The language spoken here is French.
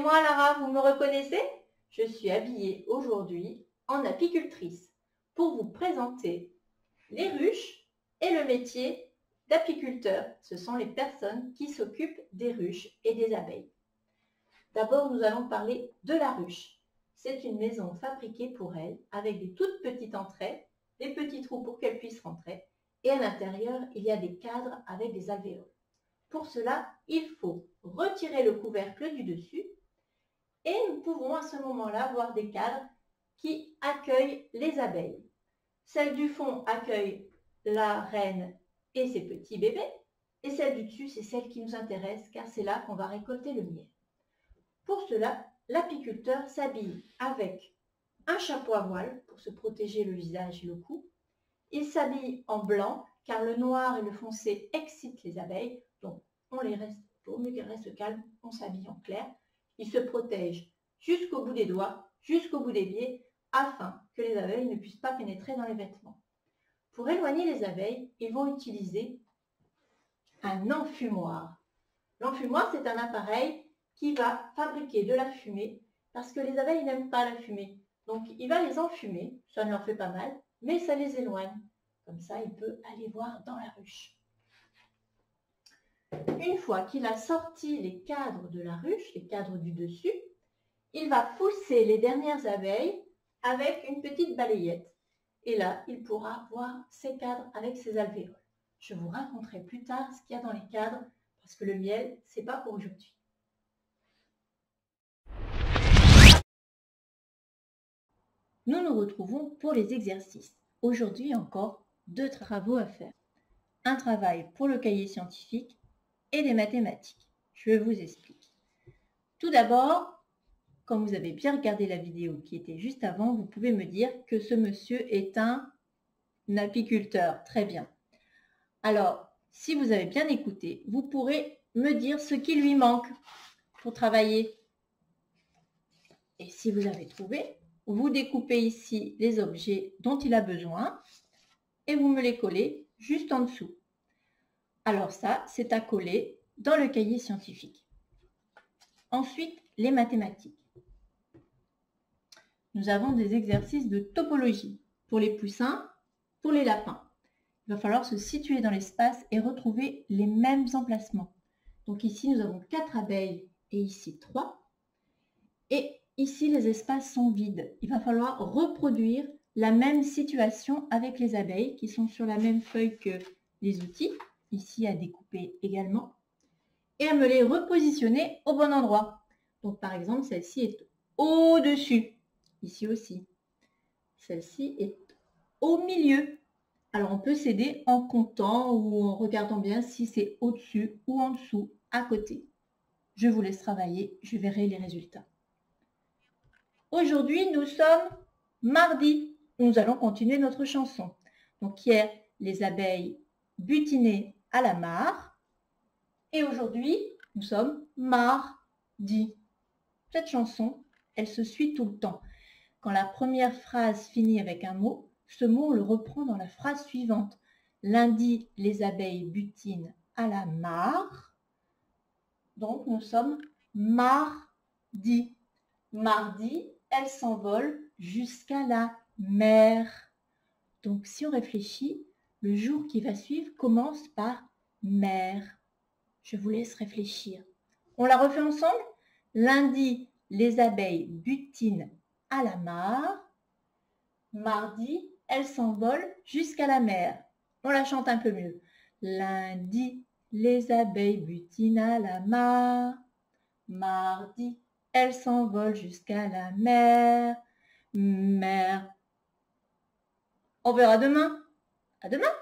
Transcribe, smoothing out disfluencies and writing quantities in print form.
moi, Lara, vous me reconnaissez? Je suis habillée aujourd'hui en apicultrice pour vous présenter les ruches et le métier d'apiculteur. Ce sont les personnes qui s'occupent des ruches et des abeilles. D'abord, nous allons parler de la ruche. C'est une maison fabriquée pour elle avec des toutes petites entrées, des petits trous pour qu'elle puisse rentrer. Et à l'intérieur, il y a des cadres avec des alvéoles. Pour cela, il faut retirer le couvercle du dessus et nous pouvons à ce moment-là voir des cadres qui accueillent les abeilles. Celle du fond accueille la reine et ses petits bébés et celle du dessus, c'est celle qui nous intéresse car c'est là qu'on va récolter le miel. Pour cela, l'apiculteur s'habille avec un chapeau à voile pour se protéger le visage et le cou. Il s'habille en blanc car le noir et le foncé excitent les abeilles. Donc, pour mieux qu'elles restent calmes, on s'habille en clair. Il se protège jusqu'au bout des doigts, jusqu'au bout des pieds, afin que les abeilles ne puissent pas pénétrer dans les vêtements. Pour éloigner les abeilles, ils vont utiliser un enfumoir. L'enfumoir, c'est un appareil qui va fabriquer de la fumée parce que les abeilles n'aiment pas la fumée. Donc, il va les enfumer, ça ne leur fait pas mal, mais ça les éloigne. Comme ça, il peut aller voir dans la ruche. Une fois qu'il a sorti les cadres de la ruche, les cadres du dessus, il va pousser les dernières abeilles avec une petite balayette. Et là, il pourra voir ces cadres avec ses alvéoles. Je vous raconterai plus tard ce qu'il y a dans les cadres parce que le miel, c'est pas pour aujourd'hui. Nous nous retrouvons pour les exercices. Aujourd'hui encore, 2 travaux à faire. Un travail pour le cahier scientifique et des mathématiques. Je vous explique. Tout d'abord, quand vous avez bien regardé la vidéo qui était juste avant, vous pouvez me dire que ce monsieur est un apiculteur. Très bien. Alors, si vous avez bien écouté, vous pourrez me dire ce qui lui manque pour travailler. Et si vous avez trouvé, vous découpez ici les objets dont il a besoin et vous me les collez juste en dessous. Alors ça, c'est à coller dans le cahier scientifique. Ensuite, les mathématiques. Nous avons des exercices de topologie pour les poussins, pour les lapins. Il va falloir se situer dans l'espace et retrouver les mêmes emplacements. Donc ici, nous avons 4 abeilles et ici 3. Et ici, les espaces sont vides. Il va falloir reproduire la même situation avec les abeilles qui sont sur la même feuille que les outils, ici à découper également, et à me les repositionner au bon endroit. Donc par exemple, celle-ci est au-dessus, ici aussi. Celle-ci est au milieu. Alors on peut s'aider en comptant ou en regardant bien si c'est au-dessus ou en dessous, à côté. Je vous laisse travailler, je verrai les résultats. Aujourd'hui, nous sommes mardi. Nous allons continuer notre chanson. Donc hier, les abeilles butinaient à la mare. Et aujourd'hui, nous sommes mardi. Cette chanson, elle se suit tout le temps. Quand la première phrase finit avec un mot, ce mot, on le reprend dans la phrase suivante. Lundi, les abeilles butinent à la mare. Donc, nous sommes mardi. Mardi, elles s'envolent jusqu'à la mer. Donc, si on réfléchit, le jour qui va suivre commence par mer. Je vous laisse réfléchir. On la refait ensemble? Lundi, les abeilles butinent à la mare. Mardi, elles s'envolent jusqu'à la mer. On la chante un peu mieux. Lundi, les abeilles butinent à la mare. Mardi, elles s'envolent jusqu'à la mer. Mer. On verra demain. À demain.